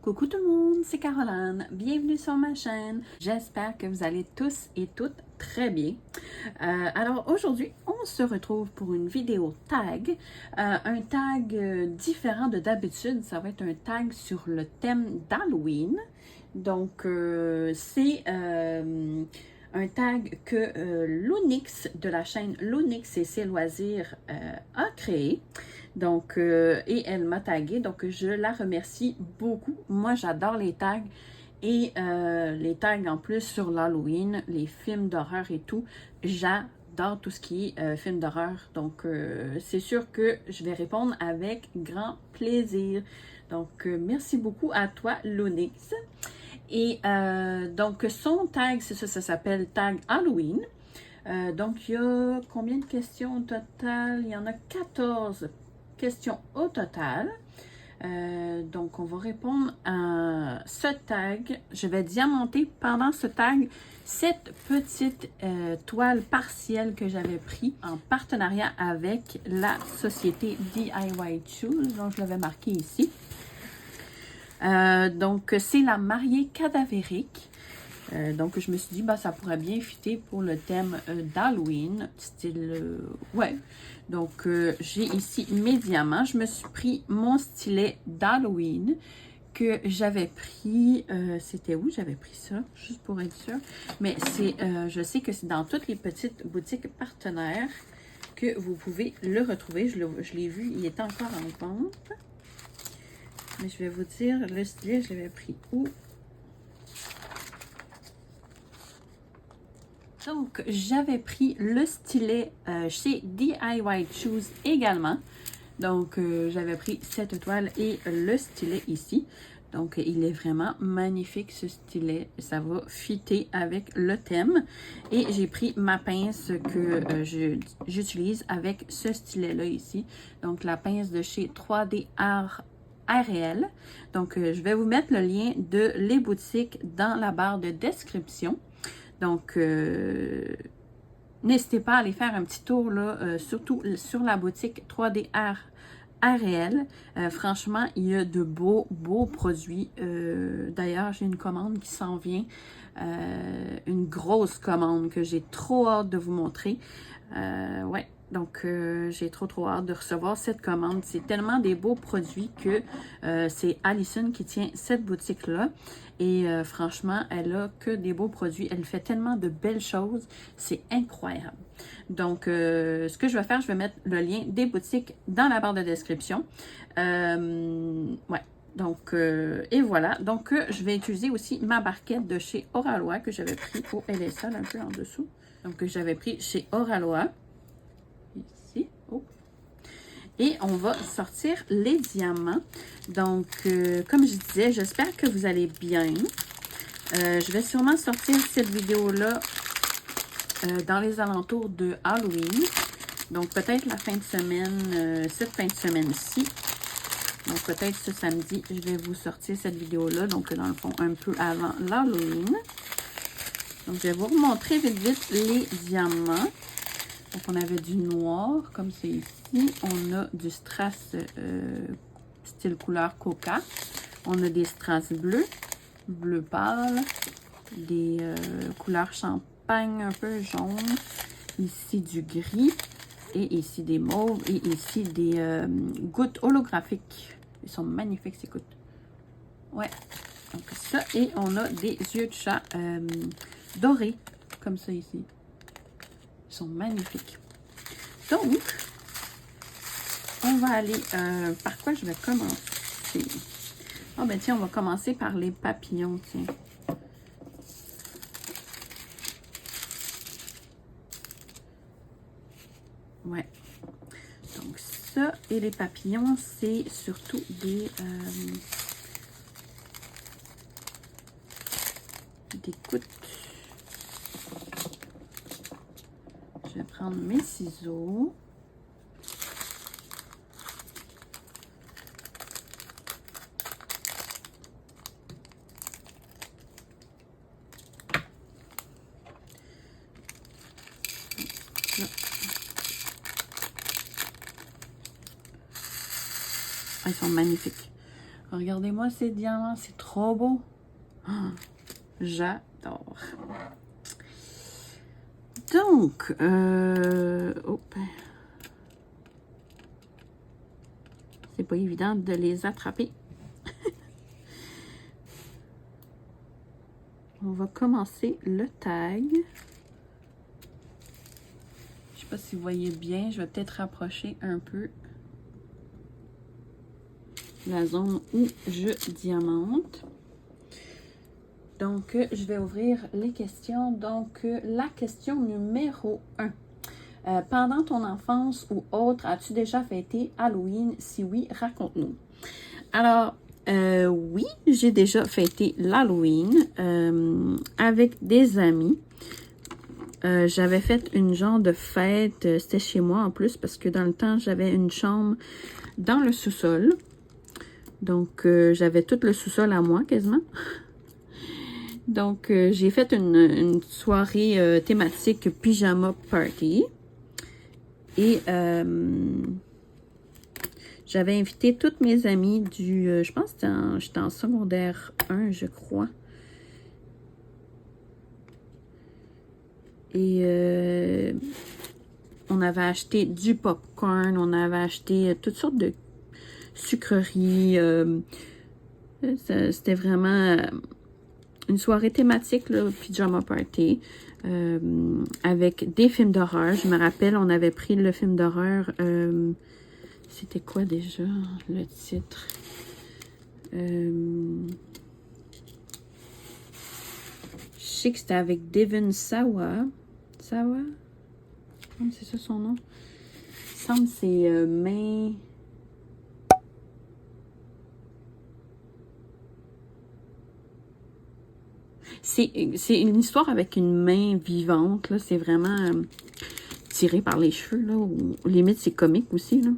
Coucou tout le monde, c'est Caroline. Bienvenue sur ma chaîne. J'espère que vous allez tous et toutes très bien. Alors aujourd'hui, on se retrouve pour une vidéo tag. Un tag différent de d'habitude. Ça va être un tag sur le thème d'Halloween. Donc, c'est un tag que Loonix de la chaîne Loonix et ses loisirs a créé. Donc, et elle m'a tagué, donc je la remercie beaucoup. Moi, j'adore les tags et les tags en plus sur l'Halloween, les films d'horreur et tout. J'adore tout ce qui est films d'horreur. Donc, c'est sûr que je vais répondre avec grand plaisir. Donc, merci beaucoup à toi, Loonix. Et donc, son tag, c'est ça, ça s'appelle Tag Halloween. Donc, il y a combien de questions au total? Il y en a 14 questions au total. Donc, on va répondre à ce tag. Je vais diamanter pendant ce tag cette petite toile partielle que j'avais pris en partenariat avec la société DIY Choose. Donc, je l'avais marqué ici. Donc, c'est la mariée cadavérique. Donc, je me suis dit, bah, ça pourrait bien fitter pour le thème d'Halloween, style, ouais. Donc, j'ai ici mes diamants. Je me suis pris mon stylet d'Halloween que j'avais pris, c'était où j'avais pris ça, juste pour être sûre. Mais c'est, je sais que c'est dans toutes les petites boutiques partenaires que vous pouvez le retrouver. Je l'ai vu, il était encore en vente. Mais je vais vous dire, le stylet, je l'avais pris où? Donc, j'avais pris le stylet chez DIY Choose également. Donc, j'avais pris cette toile et le stylet ici. Donc, il est vraiment magnifique ce stylet. Ça va fitter avec le thème. Et j'ai pris ma pince que j'utilise avec ce stylet-là ici. Donc, la pince de chez 3D Art RL. Donc, je vais vous mettre le lien de les boutiques dans la barre de description. Donc, n'hésitez pas à aller faire un petit tour, là, surtout sur la boutique 3D Art RL. Franchement, il y a de beaux produits. D'ailleurs, j'ai une commande qui s'en vient. Une grosse commande que j'ai trop hâte de vous montrer. Ouais. Donc, j'ai trop hâte de recevoir cette commande. C'est tellement des beaux produits que c'est Alison qui tient cette boutique-là. Et franchement, elle a que des beaux produits. Elle fait tellement de belles choses. C'est incroyable. Donc, ce que je vais faire, je vais mettre le lien des boutiques dans la barre de description. Ouais. Donc, et voilà. Donc, je vais utiliser aussi ma barquette de chez Oralois que j'avais pris. Oh, elle est sale un peu en dessous. Donc, que j'avais pris chez Oralois. Ici. Oh. Et on va sortir les diamants. Donc, comme je disais, j'espère que vous allez bien. Je vais sûrement sortir cette vidéo-là dans les alentours de Halloween. Donc, peut-être la fin de semaine, cette fin de semaine-ci. Donc, peut-être ce samedi, je vais vous sortir cette vidéo-là. Donc, dans le fond, un peu avant l'Halloween. Donc, je vais vous remontrer vite les diamants. Donc, on avait du noir, comme c'est ici. On a du strass style couleur coca. On a des strass bleus, bleu pâle, des couleurs champagne un peu jaune. Ici, du gris. Et ici, des mauves. Et ici, des gouttes holographiques. Ils sont magnifiques, ces gouttes. Ouais. Donc, ça. Et on a des yeux de chat dorés, comme ça ici. Ils sont magnifiques. Donc, on va aller... par quoi je vais commencer? Ah ben tiens, on va commencer par les papillons, tiens. Ouais. Donc ça, et les papillons, c'est surtout des gouttes. Je vais prendre mes ciseaux. Ah, ils sont magnifiques. Regardez-moi ces diamants, c'est trop beau. Ah, j'adore. Donc, c'est pas évident de les attraper. On va commencer le tag. Je sais pas si vous voyez bien, je vais peut-être rapprocher un peu la zone où je diamante. Donc, je vais ouvrir les questions. Donc, la question numéro 1. Pendant ton enfance ou autre, as-tu déjà fêté Halloween? Si oui, raconte-nous. Alors, oui, j'ai déjà fêté l'Halloween avec des amis. J'avais fait une genre de fête, c'était chez moi en plus, parce que dans le temps, j'avais une chambre dans le sous-sol. Donc, j'avais tout le sous-sol à moi, quasiment. Donc, j'ai fait une soirée thématique pyjama party. Et j'avais invité toutes mes amies du... je pense que j'étais en secondaire 1, je crois. Et on avait acheté du popcorn, on avait acheté toutes sortes de sucreries. C'était vraiment une soirée thématique, là, pyjama party, avec des films d'horreur. Je me rappelle, on avait pris le film d'horreur. C'était quoi déjà le titre? Je sais que c'était avec Devon Sawa. Sawa? C'est ça son nom? Il me semble que c'est main... C'est une histoire avec une main vivante. C'est vraiment tiré par les cheveux. Là, ou limite, c'est comique aussi. Là.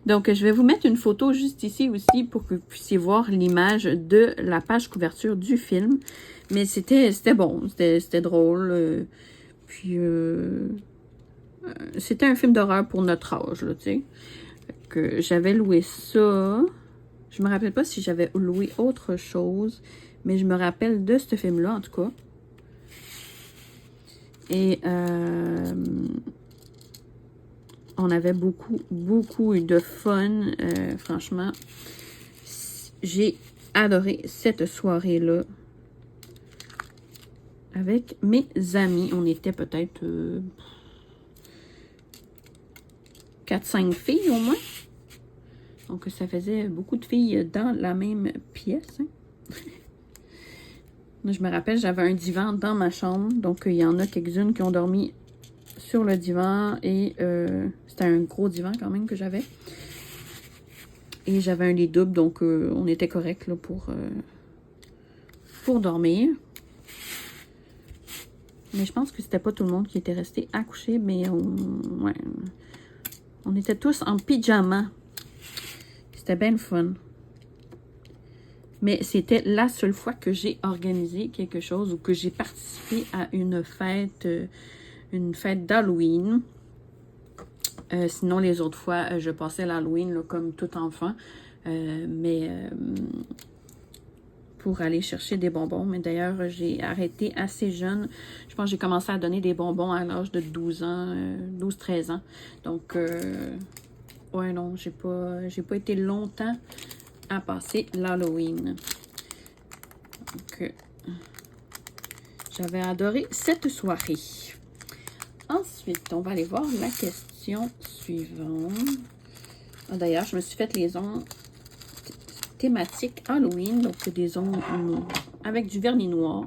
Donc, je vais vous mettre une photo juste ici aussi pour que vous puissiez voir l'image de la page couverture du film. Mais c'était bon, c'était drôle. Puis, c'était un film d'horreur pour notre âge, là, tu sais. Que j'avais loué ça. Je me rappelle pas si j'avais loué autre chose, mais je me rappelle de ce film-là, en tout cas. Et on avait beaucoup eu de fun. Franchement, j'ai adoré cette soirée-là avec mes amis. On était peut-être 4-5 filles au moins. Donc, ça faisait beaucoup de filles dans la même pièce. Hein. Je me rappelle, j'avais un divan dans ma chambre. Donc, il y en a quelques-unes qui ont dormi sur le divan. Et c'était un gros divan quand même que j'avais. Et j'avais un lit double. Donc, on était correct là, pour dormir. Mais je pense que c'était pas tout le monde qui était resté à coucher. Mais on était tous en pyjama. C'était bien le fun. Mais c'était la seule fois que j'ai organisé quelque chose ou que j'ai participé à une fête d'Halloween. Sinon, les autres fois, je passais l'Halloween comme tout enfant. Pour aller chercher des bonbons. Mais d'ailleurs, j'ai arrêté assez jeune. Je pense que j'ai commencé à donner des bonbons à l'âge de 12 ans, 12-13 ans. Donc, ouais, non, j'ai pas été longtemps à passer l'Halloween. Donc, j'avais adoré cette soirée. Ensuite, on va aller voir la question suivante. Ah, d'ailleurs, je me suis fait les ongles thématiques Halloween, donc des ongles avec du vernis noir.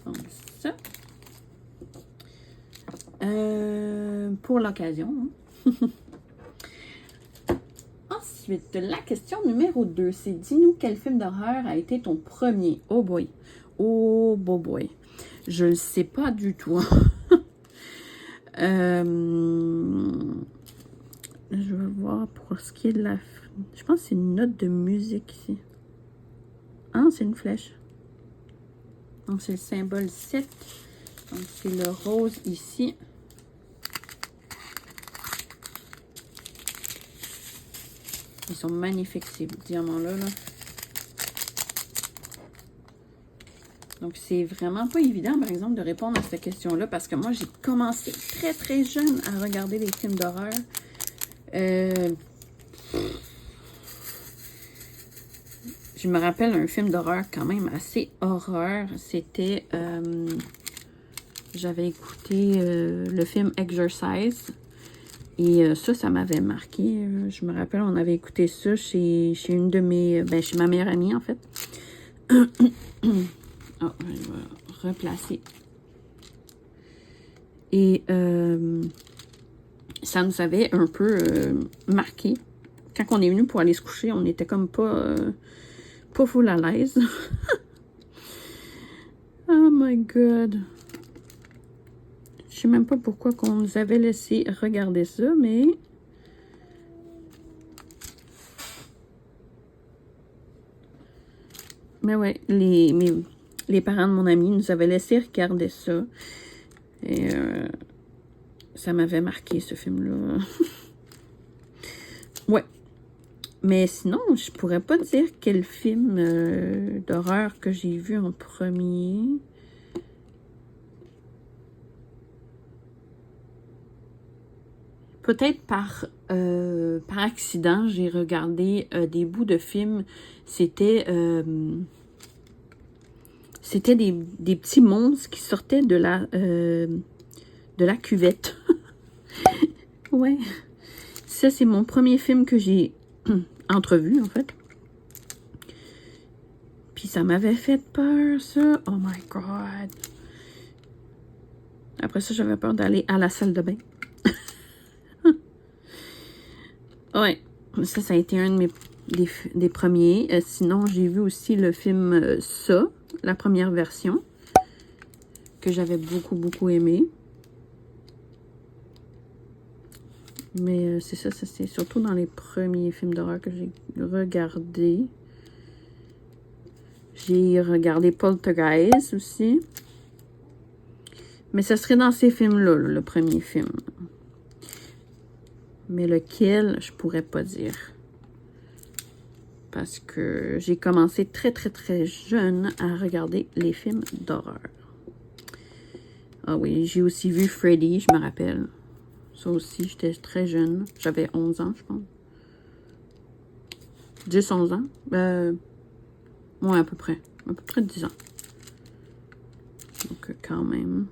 Donc, ça. Pour l'occasion. Ensuite, la question numéro 2, c'est dis-nous quel film d'horreur a été ton premier. Oh boy. Oh boy. Je le sais pas du tout. Je vais voir pour ce qui est de la... Je pense que c'est une note de musique ici. Ah, c'est une flèche. Donc, c'est le symbole 7. Donc, c'est le rose ici. Ils sont magnifiques, ces diamants-là. Là. Donc, c'est vraiment pas évident, par exemple, de répondre à cette question-là parce que moi, j'ai commencé très, très jeune à regarder les films d'horreur. Je me rappelle un film d'horreur quand même assez horreur. C'était... j'avais écouté le film Exorcise. Et ça m'avait marqué. Je me rappelle, on avait écouté ça chez une de mes... Ben, chez ma meilleure amie, en fait. Oh, je vais replacer. Et ça nous avait un peu marqué. Quand on est venu pour aller se coucher, on était comme pas full à l'aise. Oh my God. Je sais même pas pourquoi qu'on nous avait laissé regarder ça, mais... Mais ouais, les parents de mon ami nous avaient laissé regarder ça. Et ça m'avait marqué, ce film-là. Ouais. Mais sinon, je pourrais pas dire quel film d'horreur que j'ai vu en premier. Peut-être par accident, j'ai regardé des bouts de films. C'était des petits monstres qui sortaient de la cuvette. Ouais. Ça, c'est mon premier film que j'ai entrevu, en fait. Puis ça m'avait fait peur, ça. Oh my God. Après ça, j'avais peur d'aller à la salle de bain. Ouais, ça a été un de des premiers. Sinon, j'ai vu aussi le film Ça, la première version, que j'avais beaucoup, beaucoup aimé. Mais c'est ça, c'est surtout dans les premiers films d'horreur que j'ai regardé. J'ai regardé Poltergeist aussi. Mais ça serait dans ces films-là, le premier film. Mais lequel, je pourrais pas dire. Parce que j'ai commencé très, très, très jeune à regarder les films d'horreur. Ah oui, j'ai aussi vu Freddy, je me rappelle. Ça aussi, j'étais très jeune. J'avais 11 ans, je pense. 10, 11 ans. Ouais, à peu près. À peu près 10 ans. Donc, quand même.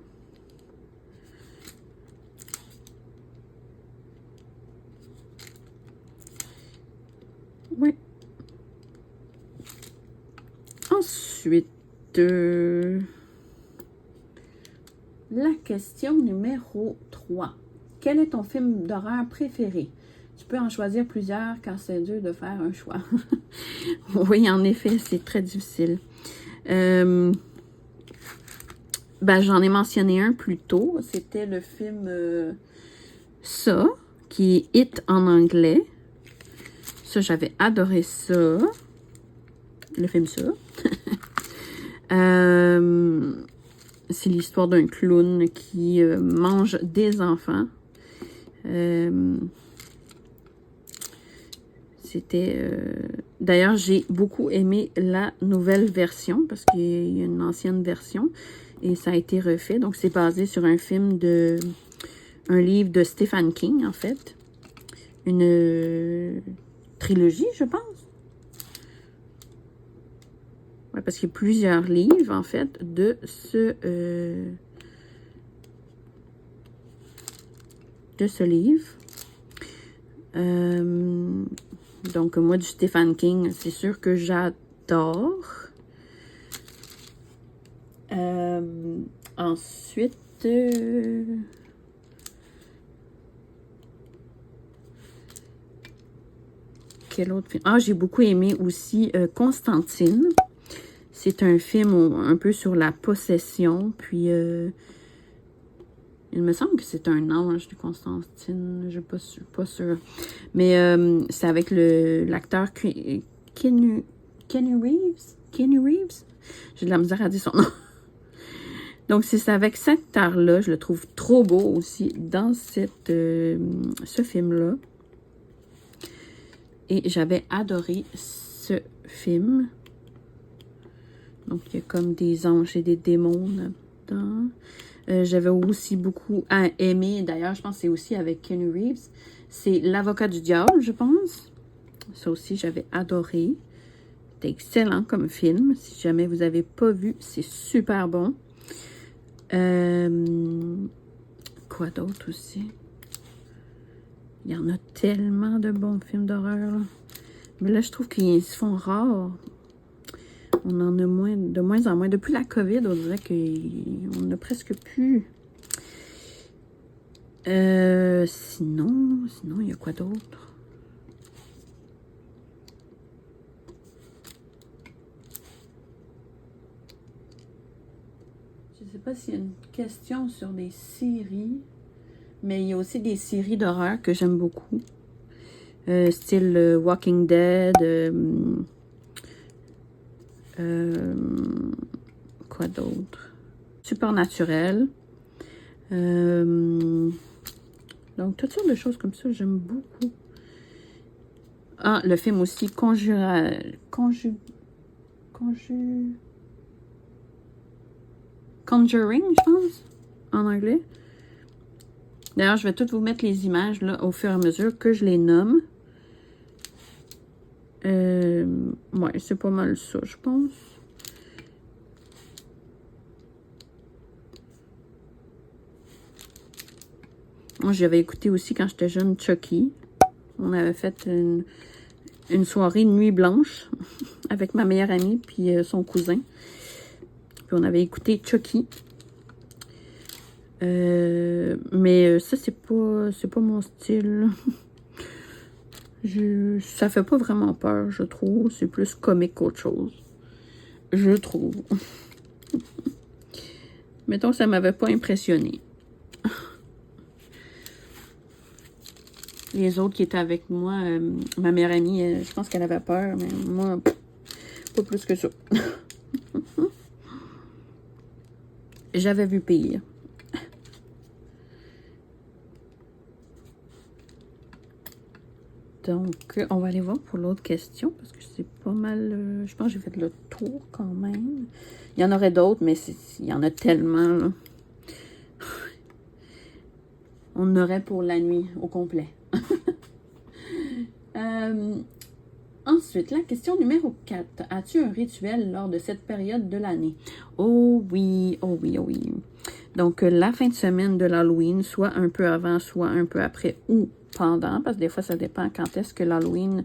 Oui. Ensuite, la question numéro 3. Quel est ton film d'horreur préféré? Tu peux en choisir plusieurs car c'est dur de faire un choix. Oui, en effet, c'est très difficile. Ben, j'en ai mentionné un plus tôt. C'était le film Ça, qui est It en anglais. Ça, j'avais adoré ça. Le film Ça. C'est l'histoire d'un clown qui mange des enfants. C'était... D'ailleurs, j'ai beaucoup aimé la nouvelle version parce qu'il y a une ancienne version et ça a été refait. Donc, c'est basé sur un livre de Stephen King, en fait. Une trilogie, je pense. Ouais, parce qu'il y a plusieurs livres, en fait, de ce livre. Donc, moi, du Stephen King, c'est sûr que j'adore. Ensuite, quel autre film? Ah, j'ai beaucoup aimé aussi Constantine. C'est un film un peu sur la possession, puis il me semble que c'est un ange de Constantine, je suis pas sûre. Mais c'est avec l'acteur Keanu Reeves? Keanu Reeves? J'ai de la misère à dire son nom. Donc, c'est avec cet acteur-là, je le trouve trop beau aussi dans ce film-là. Et j'avais adoré ce film. Donc, il y a comme des anges et des démons là-dedans. J'avais aussi beaucoup aimé, d'ailleurs, je pense que c'est aussi avec Keanu Reeves. C'est L'Avocat du diable, je pense. Ça aussi, j'avais adoré. C'est excellent comme film. Si jamais vous n'avez pas vu, c'est super bon. Quoi d'autre aussi? Il y en a tellement de bons films d'horreur. Mais là, je trouve qu'ils se font rares. On en a de moins en moins. Depuis la COVID, on dirait qu'on n'a presque plus. Sinon, il y a quoi d'autre? Je ne sais pas s'il y a une question sur des séries, mais il y a aussi des séries d'horreur que j'aime beaucoup. Style Walking Dead. Quoi d'autre? Supernatural. Donc, toutes sortes de choses comme ça, j'aime beaucoup. Ah, le film aussi, Conjuring, je pense, en anglais. D'ailleurs, je vais toutes vous mettre les images là, au fur et à mesure que je les nomme. Ouais, c'est pas mal ça, je pense. Moi, j'avais écouté aussi quand j'étais jeune Chucky. On avait fait une soirée nuit blanche avec ma meilleure amie puis son cousin. Puis on avait écouté Chucky. Mais ça, c'est pas mon style. Ça fait pas vraiment peur, je trouve. C'est plus comique qu'autre chose. Je trouve. Mettons que ça m'avait pas impressionné. Les autres qui étaient avec moi, ma meilleure amie, je pense qu'elle avait peur, mais moi, pas plus que ça. J'avais vu pire. Donc, on va aller voir pour l'autre question, parce que c'est pas mal... je pense que j'ai fait le tour quand même. Il y en aurait d'autres, mais il y en a tellement. Là. On en aurait pour la nuit au complet. Ensuite, la question numéro 4. As-tu un rituel lors de cette période de l'année? Oh oui, oh oui, oh oui. Donc, la fin de semaine de l'Halloween, soit un peu avant, soit un peu après ou pendant, parce que des fois, ça dépend quand est-ce que l'Halloween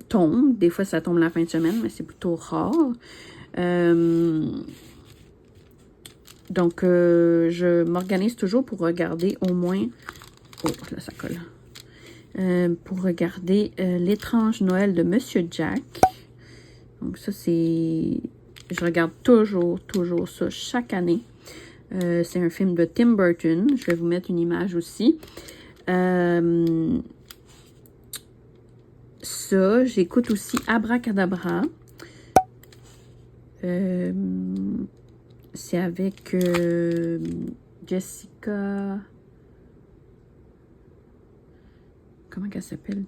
tombe. Des fois, ça tombe la fin de semaine, mais c'est plutôt rare. Donc, je m'organise toujours pour regarder au moins... Oh, là, ça colle. Pour regarder L'étrange Noël de Monsieur Jack. Donc, ça, c'est... Je regarde toujours ça chaque année. C'est un film de Tim Burton. Je vais vous mettre une image aussi. Ça, j'écoute aussi Abracadabra. C'est avec Jessica... Comment qu'elle s'appelle?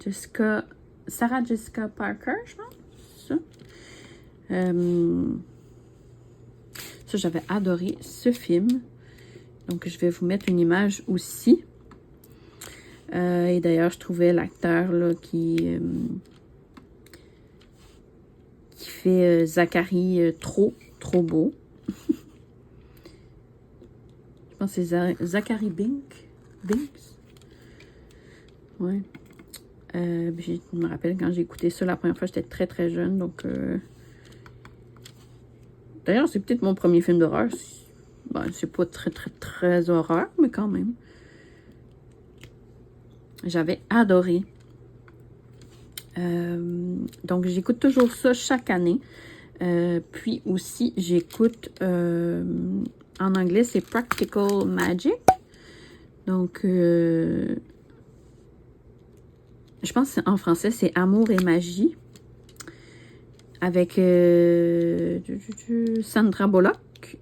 Sarah Jessica Parker, je pense. Ça. Ça, j'avais adoré ce film. Donc, je vais vous mettre une image aussi. Et d'ailleurs, je trouvais l'acteur là qui fait Zachary trop beau. Je pense que c'est Zachary Binks. Ouais. Je me rappelle quand j'ai écouté ça la première fois, j'étais très jeune. Donc, d'ailleurs, c'est peut-être mon premier film d'horreur. Bon, c'est pas très horreur, mais quand même. J'avais adoré. Donc, j'écoute toujours ça chaque année. Puis aussi, j'écoute en anglais, c'est Practical Magic. Donc, je pense qu'en français, c'est Amour et magie. Avec Sandra Bullock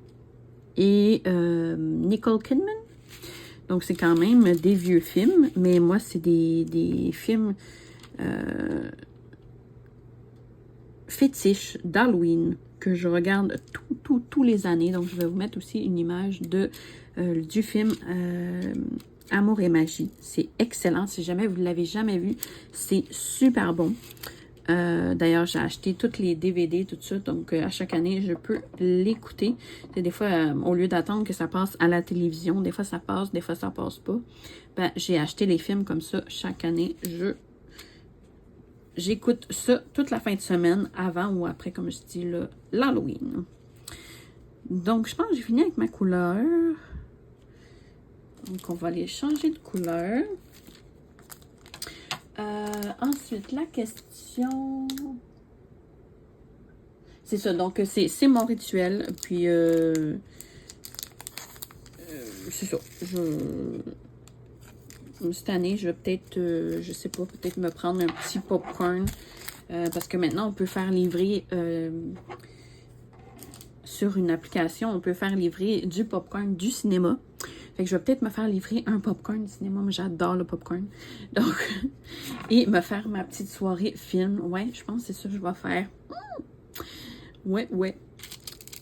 et Nicole Kidman. Donc, c'est quand même des vieux films, mais moi, c'est des films fétiches d'Halloween que je regarde tous les années. Donc, je vais vous mettre aussi une image du film Amour et magie. C'est excellent. Si jamais vous ne l'avez jamais vu, c'est super bon. D'ailleurs, j'ai acheté tous les DVD, tout ça. Donc, à chaque année, je peux l'écouter. Des fois, au lieu d'attendre que ça passe à la télévision, des fois ça passe, des fois ça passe pas. Ben, j'ai acheté les films comme ça chaque année. J'écoute ça toute la fin de semaine, avant ou après, comme je dis, l'Halloween. Donc, je pense que j'ai fini avec ma couleur. Donc, on va aller changer de couleur. Ensuite, la question... C'est ça, donc c'est mon rituel. Puis, c'est ça. Cette année, je vais peut-être, je sais pas, peut-être me prendre un petit popcorn. Parce que maintenant, on peut faire livrer... sur une application, on peut faire livrer du popcorn du cinéma. Fait que je vais peut-être me faire livrer un popcorn du cinéma. Moi, j'adore le popcorn. Donc, et me faire ma petite soirée film. Ouais, je pense que c'est ça que je vais faire. Ouais.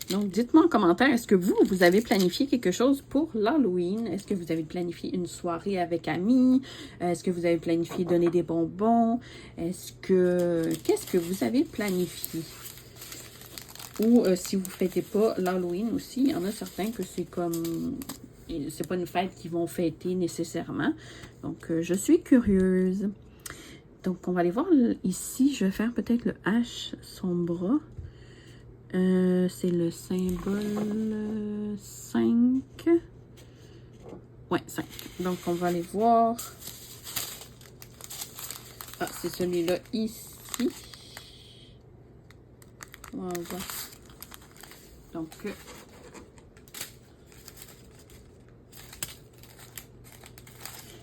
Donc, dites-moi en commentaire, est-ce que vous avez planifié quelque chose pour l'Halloween? Est-ce que vous avez planifié une soirée avec amis? Est-ce que vous avez planifié donner des bonbons? Qu'est-ce que vous avez planifié? Ou si vous ne fêtez pas l'Halloween aussi, il y en a certains que c'est comme... C'est pas une fête qu'ils vont fêter nécessairement. Donc, je suis curieuse. Donc, on va aller voir ici. Je vais faire peut-être le H, son bras. C'est le symbole 5. Ouais, 5. Donc, on va aller voir. Ah, c'est celui-là ici. Voilà. Donc,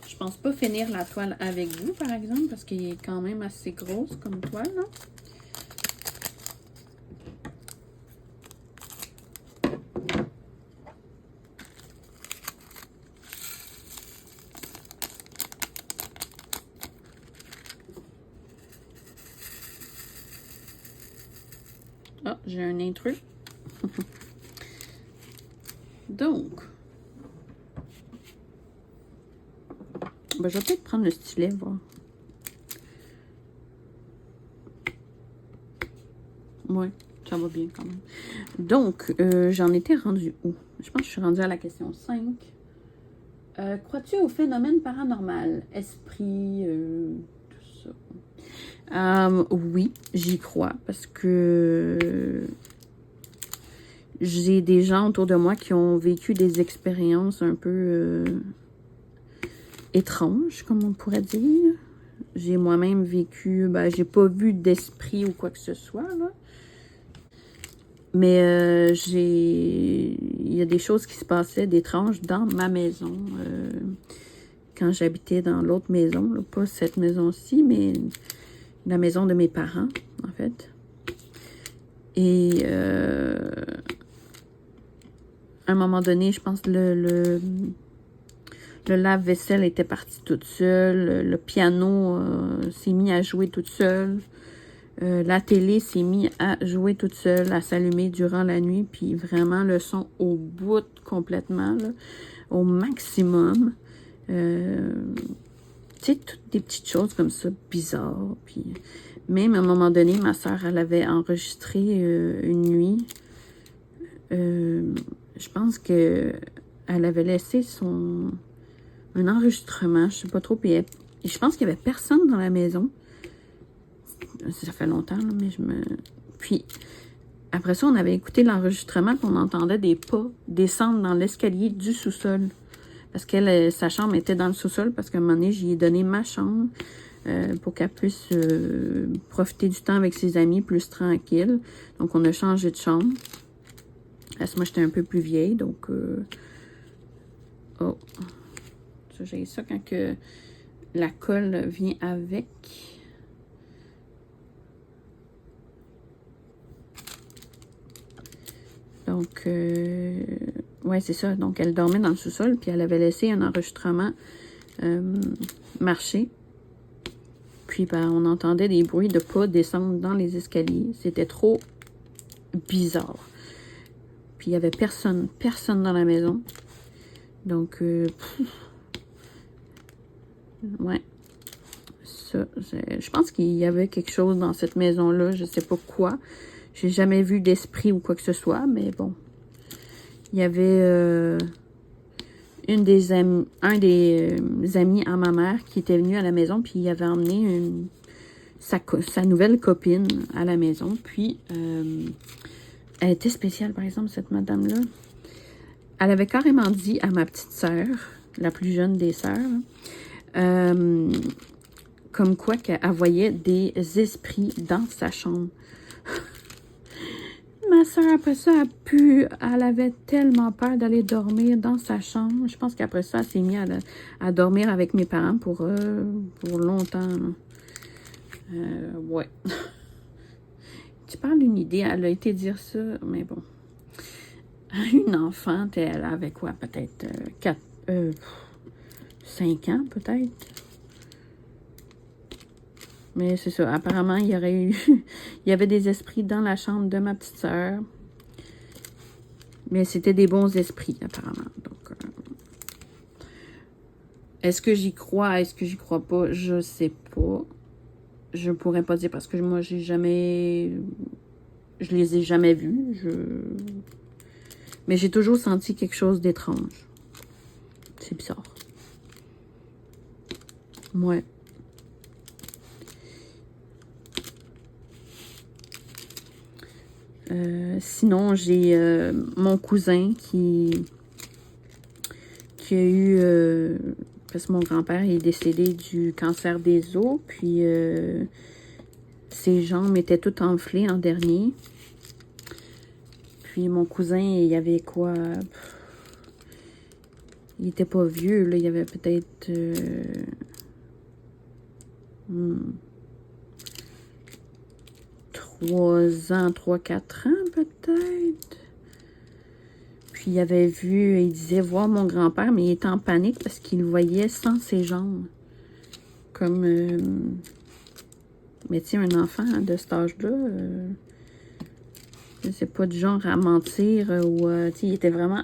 je pense pas finir la toile avec vous, par exemple, parce qu'il est quand même assez grosse comme toile, là. Ah, j'ai un intrus. Donc, ben, je vais peut-être prendre le stylet, voir. Ouais, ça va bien quand même. Donc, j'en étais rendue où? Je pense que je suis rendue à la question 5. Crois-tu au phénomène paranormal? Esprit, tout ça. Oui, j'y crois parce que j'ai des gens autour de moi qui ont vécu des expériences un peu étranges, comme on pourrait dire. J'ai moi-même vécu, ben, j'ai pas vu d'esprit ou quoi que ce soit, là. Mais il y a des choses qui se passaient d'étranges dans ma maison. Quand j'habitais dans l'autre maison, là, pas cette maison-ci, mais la maison de mes parents, en fait. Et à un moment donné, je pense que le lave-vaisselle était parti toute seule. Le piano s'est mis à jouer toute seule. La télé s'est mise à jouer toute seule, à s'allumer durant la nuit. Puis vraiment, le son au bout complètement, là, au maximum. Tu sais, toutes des petites choses comme ça, bizarres. Puis même à un moment donné, ma soeur, elle avait enregistré une nuit. Je pense que elle avait laissé un enregistrement, je sais pas trop. Puis je pense qu'il y avait personne dans la maison. Ça fait longtemps, là, mais Puis, après ça, on avait écouté l'enregistrement, puis on entendait des pas descendre dans l'escalier du sous-sol. Parce que sa chambre était dans le sous-sol, parce qu'à un moment donné, j'y ai donné ma chambre pour qu'elle puisse profiter du temps avec ses amis plus tranquille. Donc, on a changé de chambre. Parce que moi, j'étais un peu plus vieille, donc... Oh! Ça, j'ai ça quand que la colle vient avec... Donc, ouais, c'est ça. Donc, elle dormait dans le sous-sol, puis elle avait laissé un enregistrement marcher. Puis, ben, on entendait des bruits de pas descendre dans les escaliers. C'était trop bizarre. Puis, il n'y avait personne dans la maison. Donc, ouais. Ça, je pense qu'il y avait quelque chose dans cette maison-là. Je sais pas quoi. J'ai jamais vu d'esprit ou quoi que ce soit, mais bon. Il y avait un des amis à ma mère qui était venu à la maison, puis il avait emmené sa nouvelle copine à la maison. Puis, elle était spéciale, par exemple, cette madame-là. Elle avait carrément dit à ma petite sœur, la plus jeune des sœurs, comme quoi qu'elle voyait des esprits dans sa chambre. Ma soeur, après ça, elle avait tellement peur d'aller dormir dans sa chambre. Je pense qu'après ça, elle s'est mise à dormir avec mes parents pour longtemps. Ouais. Tu parles d'une idée, elle a été dire ça, mais bon. Une enfant, elle avait quoi? Peut-être 5 ans, peut-être. Mais c'est ça. Apparemment, il y avait des esprits dans la chambre de ma petite sœur. Mais c'était des bons esprits, apparemment. Donc, est-ce que j'y crois? Est-ce que j'y crois pas? Je sais pas. Je pourrais pas dire parce que moi, je les ai jamais vus. Mais j'ai toujours senti quelque chose d'étrange. C'est bizarre. Ouais. Sinon, j'ai mon cousin qui a eu... parce que mon grand-père est décédé du cancer des os, puis ses jambes étaient toutes enflées en dernier. Puis mon cousin, il avait quoi? Il était pas vieux, là. Il avait peut-être... 3-4 ans, peut-être. Puis il avait vu, il disait voir mon grand-père, mais il était en panique parce qu'il le voyait sans ses jambes. Comme... mais tu sais, un enfant de cet âge-là, c'est pas du genre à mentir ou... tu sais, il était vraiment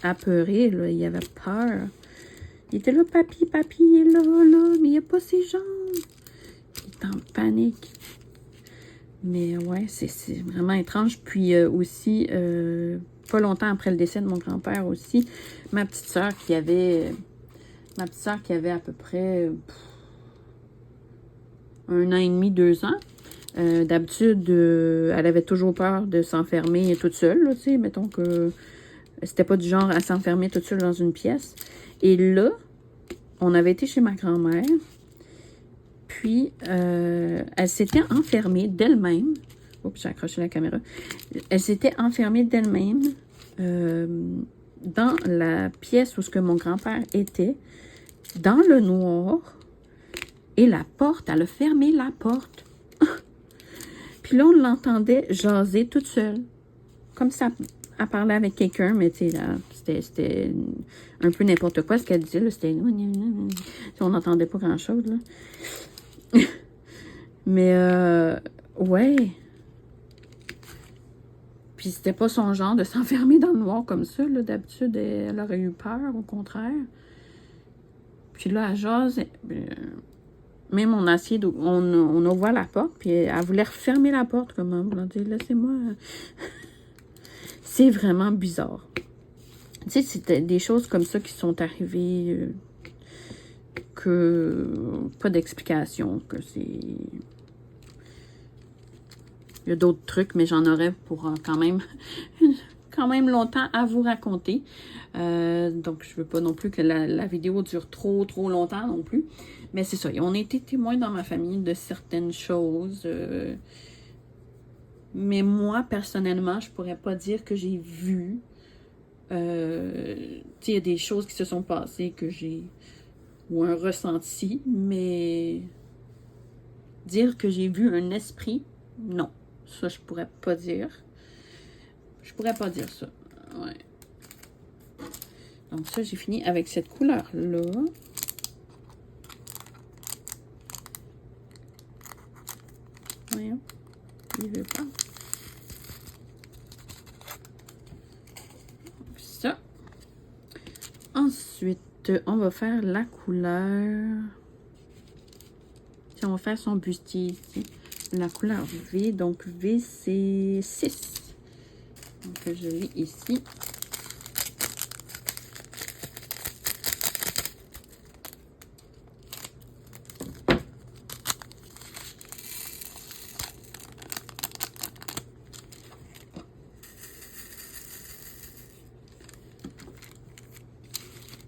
apeuré, là. Il avait peur. Il était là, papi, il est là, mais il a pas ses jambes. Il est en panique. Mais ouais, c'est vraiment étrange. Puis aussi, pas longtemps après le décès de mon grand-père aussi, ma petite sœur qui avait à peu près 1 an et demi, 2 ans. D'habitude, elle avait toujours peur de s'enfermer toute seule, là, tu sais, mettons que c'était pas du genre à s'enfermer toute seule dans une pièce. Et là, on avait été chez ma grand-mère. Puis, elle s'était enfermée d'elle-même. Oups, j'ai accroché la caméra. Elle s'était enfermée d'elle-même dans la pièce où ce que mon grand-père était, dans le noir. Et la porte, elle a fermé la porte. Puis là, on l'entendait jaser toute seule. Comme ça, elle parlait avec quelqu'un, mais tu sais, là, c'était un peu n'importe quoi ce qu'elle disait. C'était... On n'entendait pas grand-chose, là. Mais, ouais. Puis c'était pas son genre de s'enfermer dans le noir comme ça, là. D'habitude, elle aurait eu peur, au contraire. Puis là, elle jase. Même on a essayé on a ouvert la porte, puis elle voulait refermer la porte, comme on voulait dire, laissez-moi. C'est vraiment bizarre. Tu sais, c'était des choses comme ça qui sont arrivées, que pas d'explication, que c'est... Il y a d'autres trucs, mais j'en aurais pour quand même longtemps à vous raconter. Donc, je veux pas non plus que la vidéo dure trop longtemps non plus. Mais c'est ça, on a été témoins dans ma famille de certaines choses. Mais moi, personnellement, je pourrais pas dire que j'ai vu. Tu sais, il y a des choses qui se sont passées que j'ai... ou un ressenti, mais dire que j'ai vu un esprit, non. Ça, je pourrais pas dire. Je pourrais pas dire ça. Ouais. Donc ça, j'ai fini avec cette couleur-là. Voyons, il veut pas. Ça. Ensuite, on va faire la couleur. On va faire son bustier ici. La couleur V. Donc, V, c'est 6. Donc, je l'ai ici.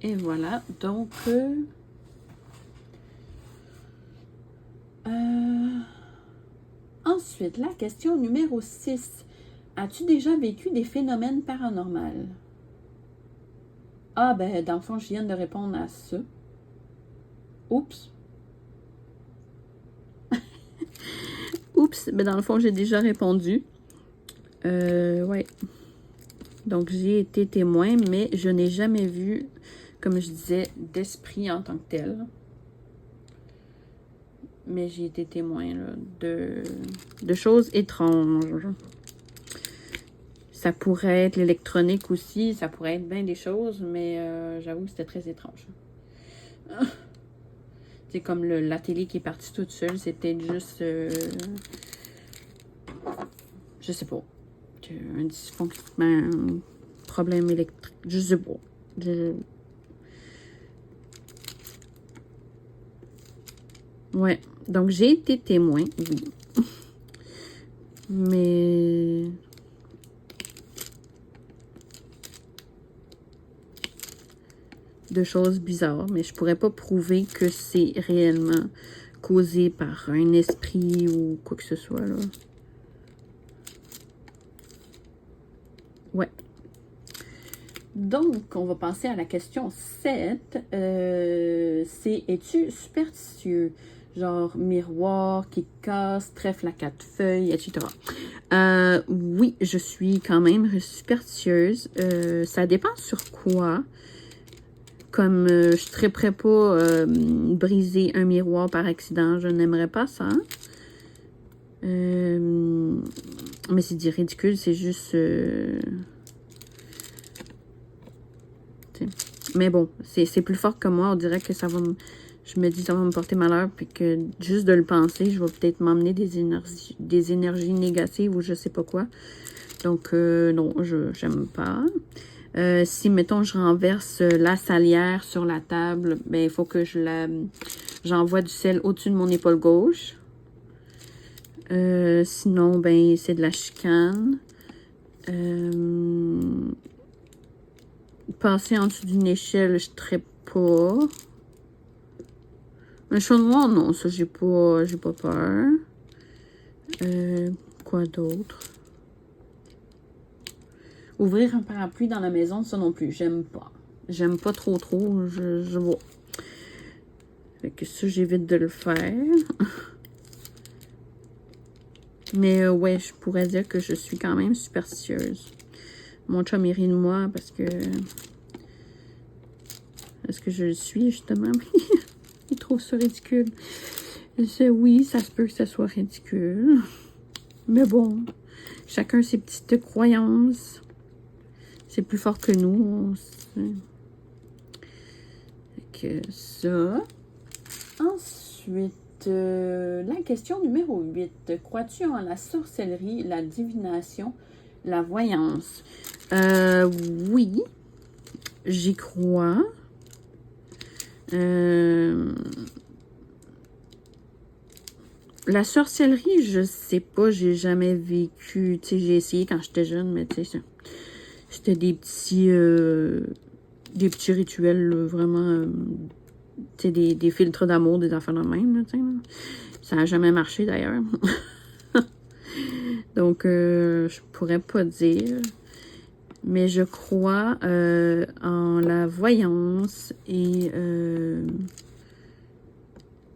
Et voilà. Donc, ensuite, la question numéro 6. As-tu déjà vécu des phénomènes paranormaux? Ah, ben, dans le fond, je viens de répondre à ça. Oups. Oups, ben dans le fond, j'ai déjà répondu. Ouais. Donc, j'ai été témoin, mais je n'ai jamais vu, comme je disais, d'esprit en tant que tel. Mais j'ai été témoin là, de choses étranges. Ça pourrait être l'électronique aussi, ça pourrait être bien des choses, mais j'avoue que c'était très étrange. C'est comme la télé qui est partie toute seule, c'est peut-être juste, je sais pas, un dysfonctionnement, un problème électrique, je sais pas. Ouais, donc j'ai été témoin, oui. Mais de choses bizarres, mais je pourrais pas prouver que c'est réellement causé par un esprit ou quoi que ce soit, là. Ouais. Donc, on va passer à la question 7. C'est, es-tu superstitieux? Genre miroir qui casse, trèfle à 4 feuilles, etc. Oui, je suis quand même superstitieuse. Ça dépend sur quoi. Comme je ne triperais pas briser un miroir par accident, je n'aimerais pas ça. Mais c'est du ridicule, c'est juste... mais bon, c'est plus fort que moi. On dirait que ça va me... Je me dis ça va me porter malheur, puis que juste de le penser, je vais peut-être m'emmener des énergies négatives ou je sais pas quoi. Donc, non, j'aime pas. Si, mettons, je renverse la salière sur la table, ben il faut que j'envoie du sel au-dessus de mon épaule gauche. Sinon, ben c'est de la chicane. Passer en dessous d'une échelle, je ne pas. Un chat noir, non, ça, j'ai pas peur. Quoi d'autre? Ouvrir un parapluie dans la maison, ça non plus, j'aime pas. J'aime pas trop, je vois. Fait que ça, j'évite de le faire. Mais ouais, je pourrais dire que je suis quand même superstitieuse. Mon chum, il rit de moi parce que... Est-ce que je le suis, justement? Il trouve ça ridicule. Oui, ça se peut que ça soit ridicule. Mais bon, chacun ses petites croyances. C'est plus fort que nous. Que ça. Ensuite, la question numéro 8. Crois-tu en la sorcellerie, la divination, la voyance? Oui, j'y crois. La sorcellerie, je sais pas, j'ai jamais vécu. Tu sais, j'ai essayé quand j'étais jeune, mais tu sais, c'était des petits rituels, là, vraiment, tu sais, des filtres d'amour, des affaires de même, là, tu sais. Ça n'a jamais marché, d'ailleurs. Donc, je pourrais pas dire. Mais je crois en la voyance et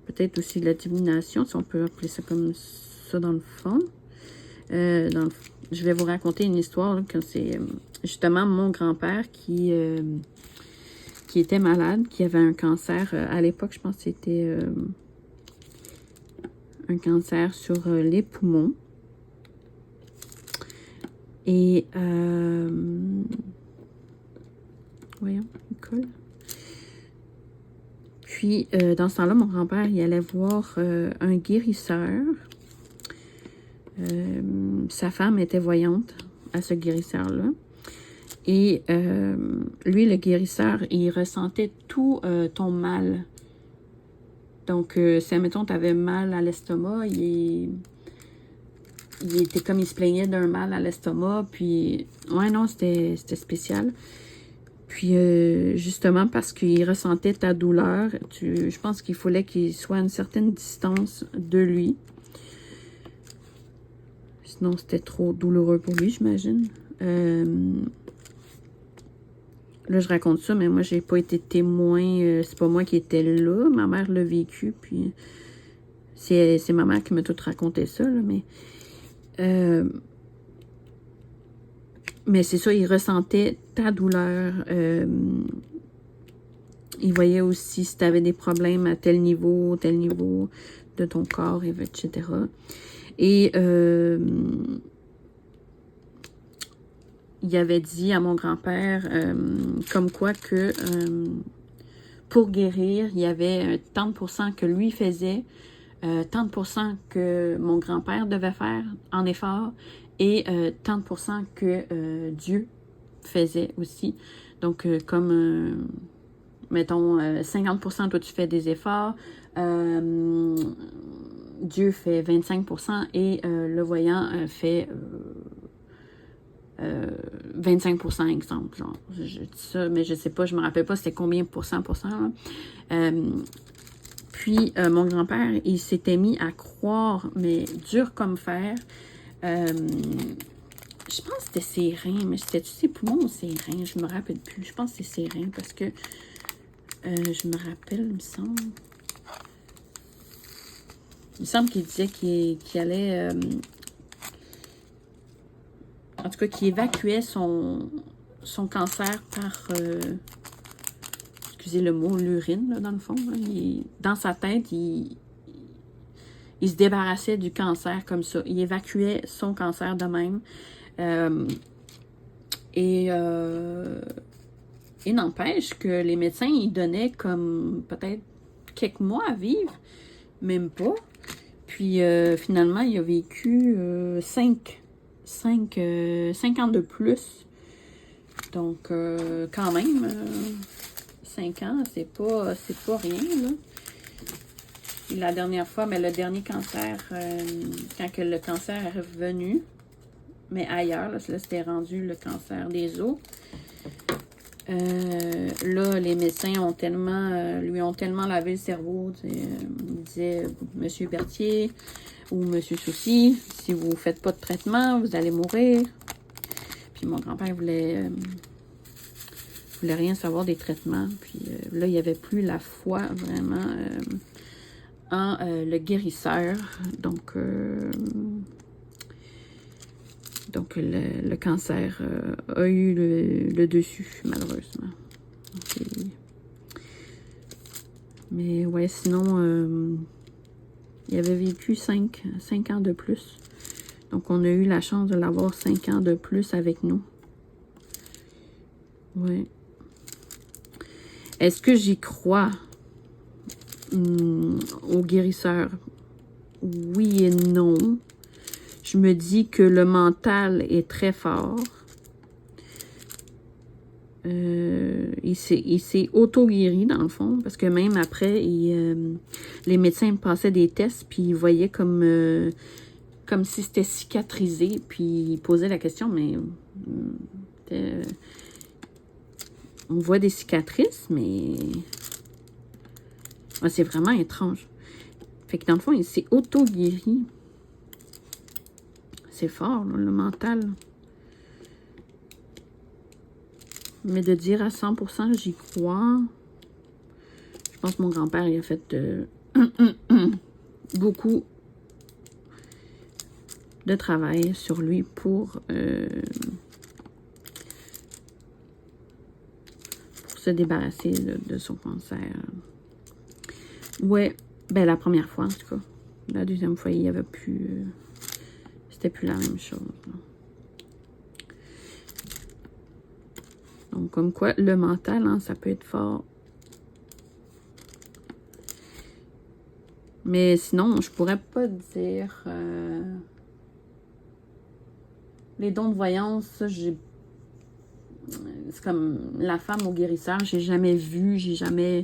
peut-être aussi la divination, si on peut appeler ça comme ça dans le fond. Je vais vous raconter une histoire, là, que c'est justement mon grand-père qui qui était malade, qui avait un cancer. À l'époque, je pense que c'était un cancer sur les poumons. Et, voyons, il colle. Puis, dans ce temps-là, mon grand-père, il allait voir un guérisseur. Sa femme était voyante à ce guérisseur-là. Et lui, le guérisseur, il ressentait tout ton mal. Donc, si, admettons, tu avais mal à l'estomac, il était comme, il se plaignait d'un mal à l'estomac. Puis, ouais, non, c'était spécial. Puis, justement, parce qu'il ressentait ta douleur, je pense qu'il fallait qu'il soit à une certaine distance de lui. Sinon, c'était trop douloureux pour lui, j'imagine. Là, je raconte ça, mais moi, j'ai pas été témoin. C'est pas moi qui étais là. Ma mère l'a vécu, puis c'est ma mère qui m'a tout raconté ça, là, mais c'est ça, il ressentait ta douleur. Il voyait aussi si tu avais des problèmes à tel niveau de ton corps, etc. Et il avait dit à mon grand-père comme quoi que pour guérir, il y avait 30% que lui faisait, 30% que mon grand-père devait faire en effort et 30% que Dieu faisait aussi. Donc, comme, mettons, 50% toi tu fais des efforts, Dieu fait 25% et le voyant fait 25%, exemple. Genre. Je dis ça, mais je sais pas, je me rappelle pas c'était combien pour cent. Puis, mon grand-père, il s'était mis à croire, mais dur comme fer. Je pense que c'était ses reins, mais c'était-tu ses poumons ou ses reins? Je me rappelle plus. Je pense que c'est ses reins parce que je me rappelle, il me semble. Il me semble qu'il disait qu'il allait... en tout cas, qu'il évacuait son cancer par... excusez le mot, l'urine, là, dans le fond. Là. Dans sa tête, il se débarrassait du cancer comme ça. Il évacuait son cancer de même. Et n'empêche que les médecins, ils donnaient comme peut-être quelques mois à vivre, même pas. Puis finalement, il a vécu 5 ans de plus. Donc, quand même, 5 ans, c'est pas rien, là. Et la dernière fois, mais le dernier cancer, quand que le cancer est revenu, mais ailleurs, là c'était rendu le cancer des os. Là, les médecins ont tellement, lui ont tellement lavé le cerveau. Ils disaient, Monsieur Berthier ou Monsieur Souci, si vous ne faites pas de traitement, vous allez mourir. Puis mon grand-père voulait rien savoir des traitements. Puis là, il n'y avait plus la foi vraiment en le guérisseur. Donc le cancer a eu le dessus, malheureusement. Okay. Mais ouais, sinon, il avait vécu 5 ans de plus. Donc, on a eu la chance de l'avoir 5 ans de plus avec nous. Ouais. Est-ce que j'y crois au guérisseur? Oui et non. Je me dis que le mental est très fort. Il s'est auto-guéri, dans le fond, parce que même après, les médecins passaient des tests, puis ils voyaient comme si c'était cicatrisé, puis ils posaient la question, mais on voit des cicatrices, mais c'est vraiment étrange. Fait que dans le fond, il s'est auto-guéri. C'est fort, là, le mental. Mais de dire à 100%, j'y crois. Je pense que mon grand-père, il a fait beaucoup de travail sur lui pour se se débarrasser de son cancer. Ouais, ben la première fois en tout cas. La deuxième fois, il n'y avait plus... c'était plus la même chose. Donc, comme quoi, le mental, hein, ça peut être fort. Mais sinon, je pourrais pas dire... les dons de voyance, j'ai... c'est comme la femme au guérisseur, j'ai jamais vu, j'ai jamais...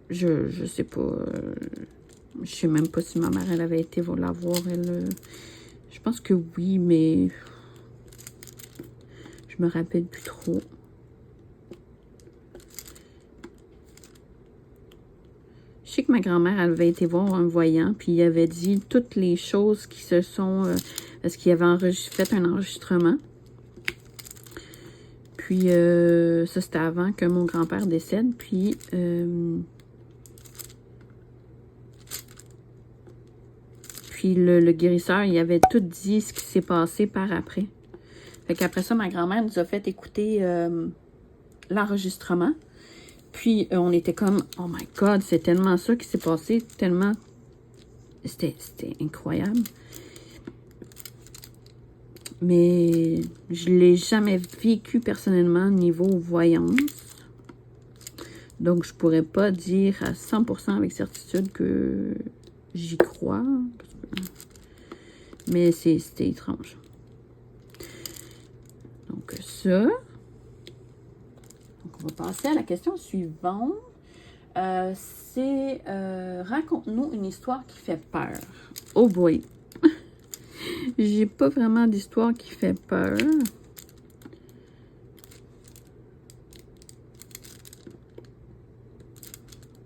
je sais pas... je sais même pas si ma mère, elle avait été la voir, elle... je pense que oui, mais... je me rappelle plus trop. Je sais que ma grand-mère, elle avait été voir un voyant, puis il avait dit toutes les choses qui se sont... parce qu'il avait fait un enregistrement. Puis, ça, c'était avant que mon grand-père décède. Puis, le guérisseur, il avait tout dit ce qui s'est passé par après. Fait qu'après ça, ma grand-mère nous a fait écouter l'enregistrement. Puis, on était comme, oh my God, c'est tellement ça qui s'est passé, tellement... C'était incroyable. Mais je ne l'ai jamais vécu personnellement niveau voyance. Donc, je pourrais pas dire à 100% avec certitude que j'y crois. Mais c'était étrange. Donc, ça... on va passer à la question suivante. C'est raconte-nous une histoire qui fait peur. Oh boy! J'ai pas vraiment d'histoire qui fait peur.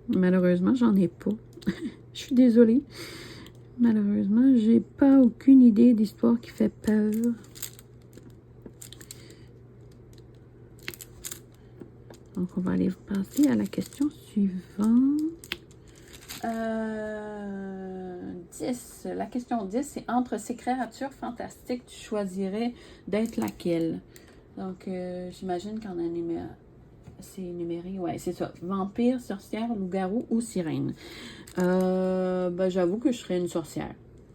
Malheureusement, j'en ai pas. Je suis désolée. Malheureusement, j'ai pas aucune idée d'histoire qui fait peur. Donc, on va aller passer à la question suivante. 10. La question 10, c'est entre ces créatures fantastiques, tu choisirais d'être laquelle? Donc, j'imagine qu'en animé, c'est énuméré. Ouais, c'est ça. Vampire, sorcière, loup-garou ou sirène. Ben, j'avoue que je serais une sorcière.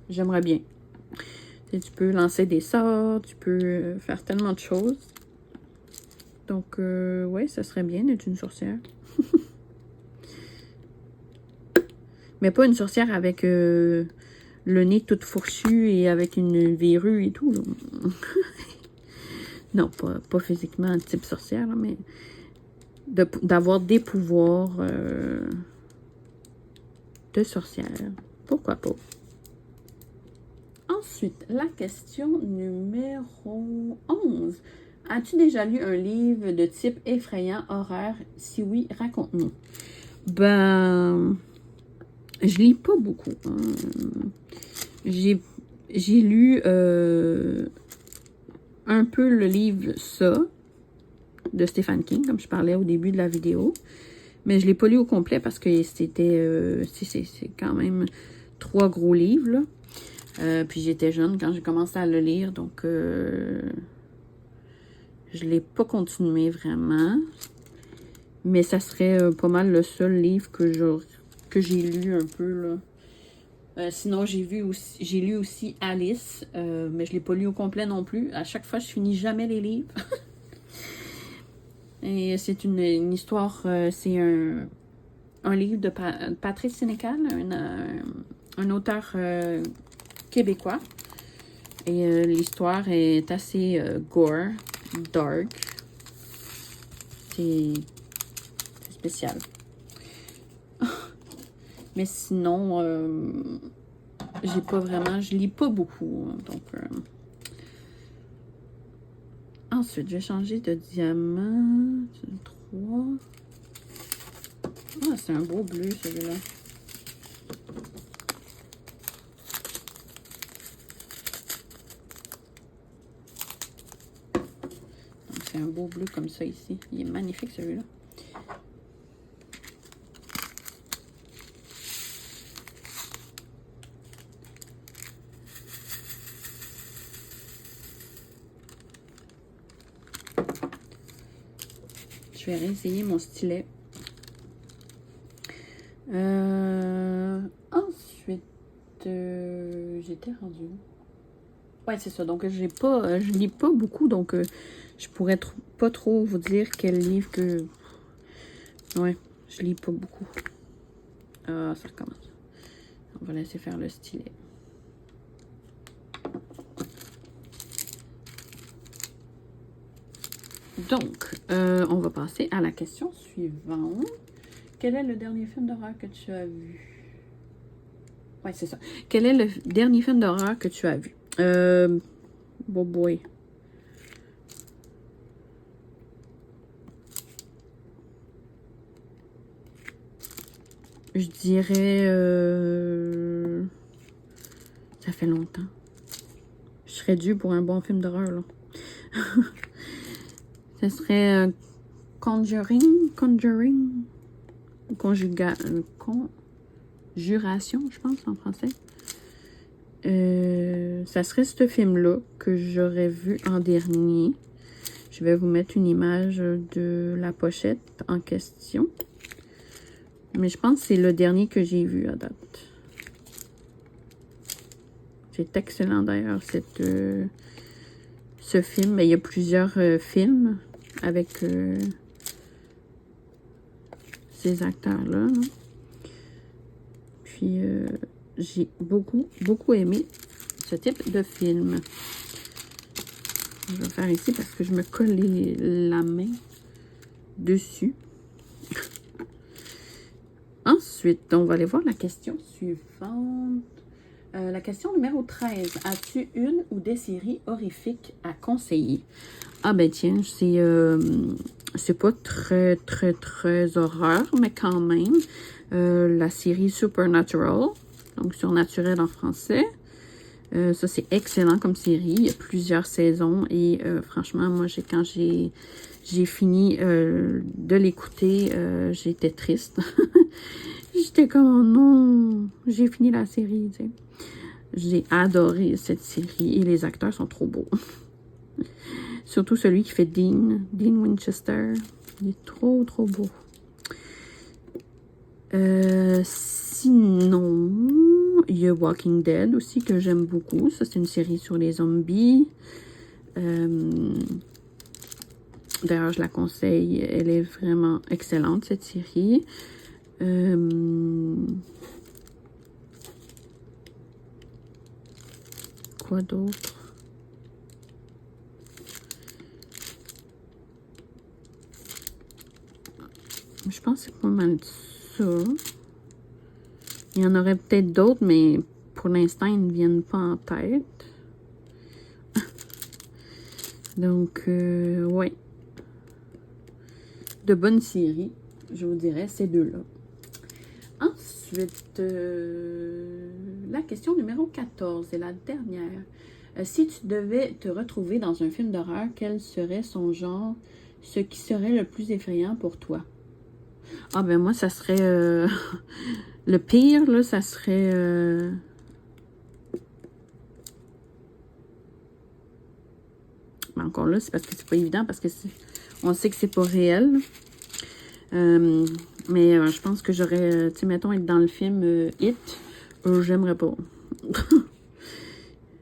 J'aimerais bien. Tu peux lancer des sorts, tu peux faire tellement de choses. Donc, ouais, ça serait bien d'être une sorcière. Mais pas une sorcière avec le nez tout fourchu et avec une verrue et tout. Non, pas physiquement type sorcière, là, mais d'avoir des pouvoirs de sorcière. Pourquoi pas? Ensuite, la question numéro 11. As-tu déjà lu un livre de type effrayant, horreur? Si oui, raconte-nous. Ben, je lis pas beaucoup. Hein. J'ai lu un peu le livre Ça de Stephen King, comme je parlais au début de la vidéo. Mais je l'ai pas lu au complet parce que c'était c'est quand même 3 gros livres. Là. Puis j'étais jeune quand j'ai commencé à le lire, donc je l'ai pas continué vraiment. Mais ça serait pas mal le seul livre que j'ai lu un peu là. Sinon, j'ai lu aussi Alice, mais je ne l'ai pas lu au complet non plus. À chaque fois, je finis jamais les livres. Et c'est une histoire, c'est un livre de Patrice Sénécal, un auteur québécois. Et l'histoire est assez gore, dark. C'est spécial. Mais sinon, je lis pas beaucoup. Hein, donc, ensuite, je vais changer de diamant. 3. Ah, c'est un beau bleu, celui-là. Donc, c'est un beau bleu comme ça ici. Il est magnifique, celui-là. vais réessayer mon stylet. Ensuite, j'étais rendue. Ouais, c'est ça. Donc, je lis pas beaucoup, donc je pourrais pas trop vous dire quel livre que... Ouais, je lis pas beaucoup. Ah, ça recommence. On va laisser faire le stylet. Donc, on va passer à la question suivante. Quel est le dernier film d'horreur que tu as vu? Ouais, c'est ça. Quel est le dernier film d'horreur que tu as vu? Bon boy. Je dirais... ça fait longtemps. Je serais due pour un bon film d'horreur, là. Ce serait Conjuring, Conjuration, je pense, en français. Ça serait ce film-là que j'aurais vu en dernier. Je vais vous mettre une image de la pochette en question. Mais je pense que c'est le dernier que j'ai vu à date. C'est excellent d'ailleurs, ce film. Mais il y a plusieurs films avec ces acteurs-là. Hein. Puis, j'ai beaucoup aimé ce type de film. Je vais faire ici parce que je me colle la main dessus. Ensuite, on va aller voir la question suivante. La question numéro 13. As-tu une ou des séries horrifiques à conseiller? Ah ben tiens, c'est pas très horreur, mais quand même. La série Supernatural, donc surnaturel en français. Ça, c'est excellent comme série. Il y a plusieurs saisons et franchement, moi, quand j'ai fini de l'écouter, j'étais triste. J'étais comme, oh non, j'ai fini la série, tu sais. J'ai adoré cette série et les acteurs sont trop beaux. Surtout celui qui fait Dean Winchester. Il est trop beau. Sinon, il y a Walking Dead aussi que j'aime beaucoup. Ça, c'est une série sur les zombies. D'ailleurs, je la conseille. Elle est vraiment excellente, cette série. Quoi d'autre? Je pense que c'est pas mal ça. Il y en aurait peut-être d'autres, mais pour l'instant, ils ne viennent pas en tête. Donc, ouais. De bonnes séries, je vous dirais, ces deux-là. Ensuite, la question numéro 14, c'est la dernière. Si tu devais te retrouver dans un film d'horreur, quel serait son genre, ce qui serait le plus effrayant pour toi? Ah ben moi, ça serait... le pire, là, ça serait... Mais encore là, c'est parce que c'est pas évident, parce que on sait que c'est pas réel. Mais je pense que j'aurais... tu sais, mettons, être dans le film It, j'aimerais pas.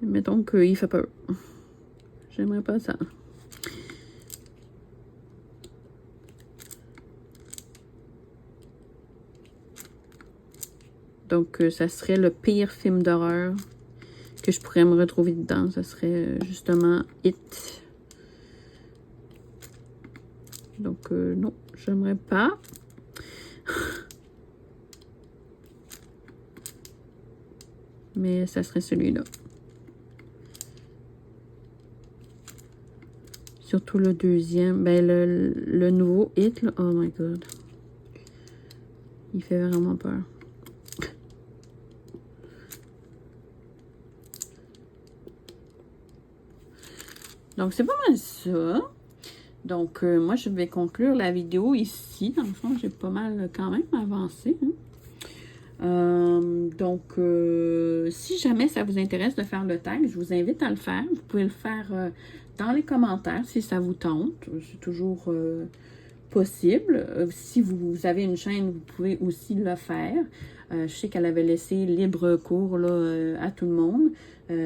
Mettons qu'il fait peur. J'aimerais pas ça. Donc, ça serait le pire film d'horreur que je pourrais me retrouver dedans. Ça serait justement It. Donc, non, j'aimerais pas. Mais ça serait celui-là. Surtout le deuxième. Ben, le nouveau It, là. Oh my God. Il fait vraiment peur. Donc, c'est pas mal ça. Donc, moi, je vais conclure la vidéo ici. Dans le fond, j'ai pas mal quand même avancé. Hein. Donc, si jamais ça vous intéresse de faire le tag, je vous invite à le faire. Vous pouvez le faire dans les commentaires si ça vous tente. C'est toujours possible. Si vous avez une chaîne, vous pouvez aussi le faire. Je sais qu'elle avait laissé libre cours là, à tout le monde.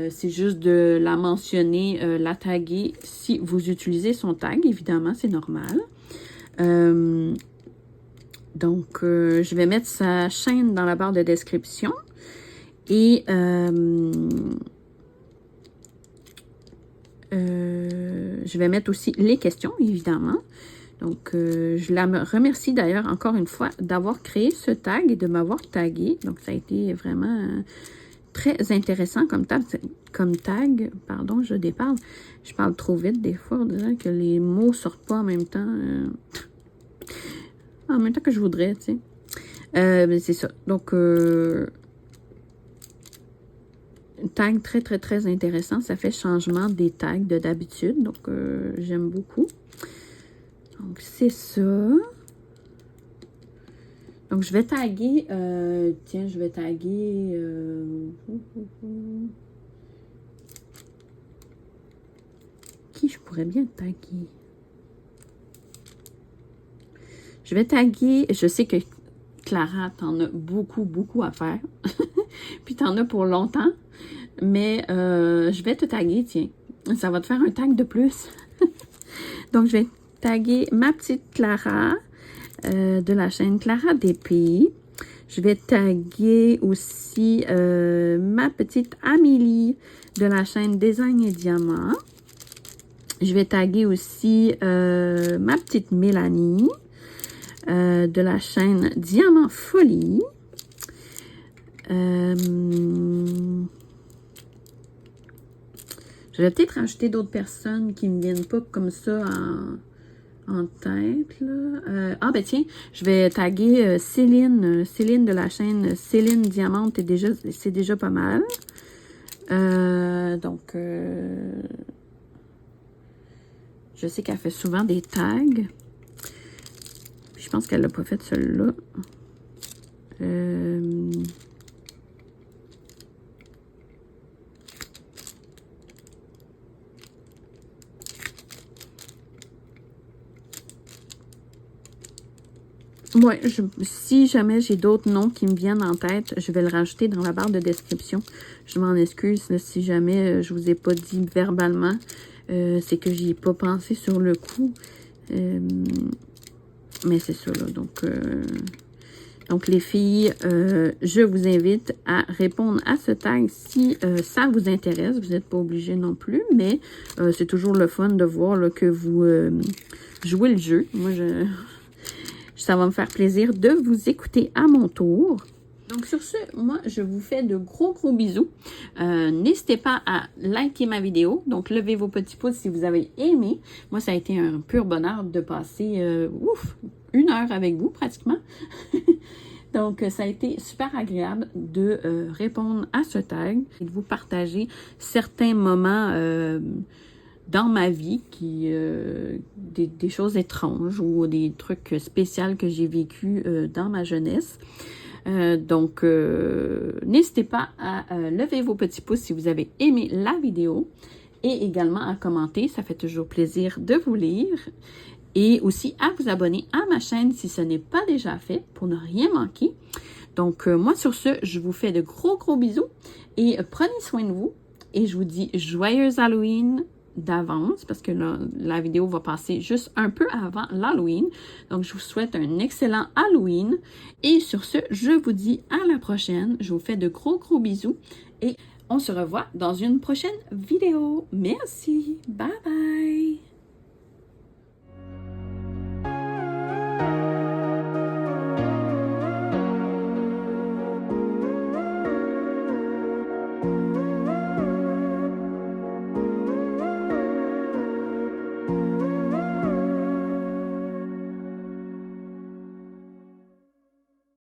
C'est juste de la mentionner, la taguer si vous utilisez son tag, évidemment, c'est normal. Donc, je vais mettre sa chaîne dans la barre de description. Et je vais mettre aussi les questions, évidemment. Donc, je la remercie d'ailleurs encore une fois d'avoir créé ce tag et de m'avoir tagué. Donc, ça a été vraiment très intéressant comme tag. Pardon, je déparle. Je parle trop vite des fois, on dirait que les mots sortent pas en même temps. En même temps que je voudrais, tu sais. Mais c'est ça. Donc, tag très, très, très intéressant. Ça fait changement des tags de d'habitude. Donc, j'aime beaucoup. Donc, c'est ça. Donc, je vais taguer... tiens, je vais taguer... qui je pourrais bien taguer? Je vais taguer... Je sais que Clara, t'en as beaucoup, beaucoup à faire. Puis, t'en as pour longtemps. Mais je vais te taguer, tiens. Ça va te faire un tag de plus. Donc, je vais taguer ma petite Clara de la chaîne Clara DP. Je vais taguer aussi ma petite Amélie de la chaîne Design et Diamant. Je vais taguer aussi ma petite Mélanie de la chaîne Diamant Folie. Je vais peut-être rajouter d'autres personnes qui ne me viennent pas comme ça en tête. Là. Ah, ben tiens, je vais taguer Céline. Céline de la chaîne Céline Diamante, c'est déjà pas mal. Donc, je sais qu'elle fait souvent des tags. Puis je pense qu'elle n'a pas fait celui-là. Ouais, si jamais j'ai d'autres noms qui me viennent en tête, je vais le rajouter dans la barre de description. Je m'en excuse là, si jamais je vous ai pas dit verbalement. C'est que j'y ai pas pensé sur le coup. Mais c'est ça, là. Donc les filles, je vous invite à répondre à ce tag si ça vous intéresse. Vous n'êtes pas obligé non plus, mais c'est toujours le fun de voir là, que vous jouez le jeu. Moi, ça va me faire plaisir de vous écouter à mon tour. Donc, sur ce, moi, je vous fais de gros, gros bisous. N'hésitez pas à liker ma vidéo. Donc, levez vos petits pouces si vous avez aimé. Moi, ça a été un pur bonheur de passer, 1 heure avec vous, pratiquement. Donc, ça a été super agréable de répondre à ce tag et de vous partager certains moments dans ma vie, des choses étranges ou des trucs spéciaux que j'ai vécu dans ma jeunesse. Donc, n'hésitez pas à lever vos petits pouces si vous avez aimé la vidéo et également à commenter. Ça fait toujours plaisir de vous lire. Et aussi à vous abonner à ma chaîne si ce n'est pas déjà fait pour ne rien manquer. Donc, moi, sur ce, je vous fais de gros, gros bisous et prenez soin de vous. Et je vous dis joyeux Halloween d'avance parce que la vidéo va passer juste un peu avant l'Halloween. Donc, je vous souhaite un excellent Halloween. Et sur ce, je vous dis à la prochaine. Je vous fais de gros, gros bisous et on se revoit dans une prochaine vidéo. Merci. Bye bye.